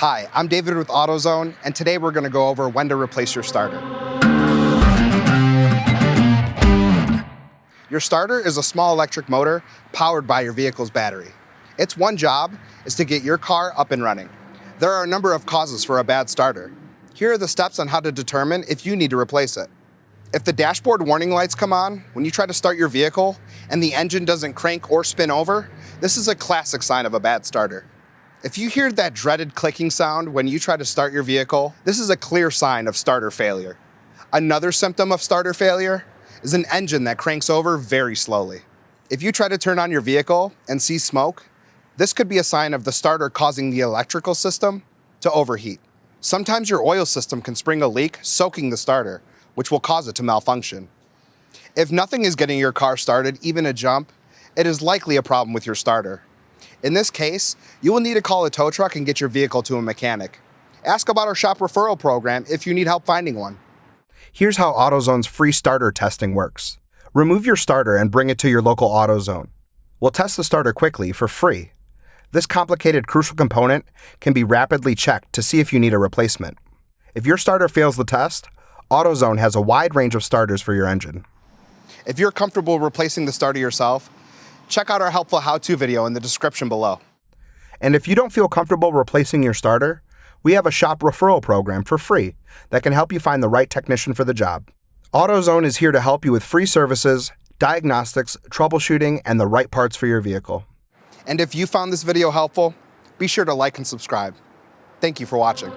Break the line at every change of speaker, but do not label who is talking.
Hi, I'm David with Autozone, and today we're going to go over when to replace your starter. Your starter is a small electric motor powered by your vehicle's battery. Its one job is to get your car up and running. There are a number of causes for a bad starter. Here are the steps on how to determine if you need to replace it. If the dashboard warning lights come on when you try to start your vehicle and the engine doesn't crank or spin over, this is a classic sign of a bad starter. If you hear that dreaded clicking sound when you try to start your vehicle, this is a clear sign of starter failure. Another symptom of starter failure is an engine that cranks over very slowly. If you try to turn on your vehicle and see smoke, this could be a sign of the starter causing the electrical system to overheat. Sometimes your oil system can spring a leak, soaking the starter, which will cause it to malfunction. If nothing is getting your car started, even a jump, it is likely a problem with your starter. In this case, you will need to call a tow truck and get your vehicle to a mechanic. Ask about our shop referral program if you need help finding one. Here's how AutoZone's free starter testing works. Remove your starter and bring it to your local AutoZone. We'll test the starter quickly for free. This complicated, crucial component can be rapidly checked to see if you need a replacement. If your starter fails the test, AutoZone has a wide range of starters for your engine. If you're comfortable replacing the starter yourself, check out our helpful how-to video in the description below. And if you don't feel comfortable replacing your starter, we have a shop referral program for free that can help you find the right technician for the job. AutoZone is here to help you with free services, diagnostics, troubleshooting, and the right parts for your vehicle. And if you found this video helpful, be sure to like and subscribe. Thank you for watching.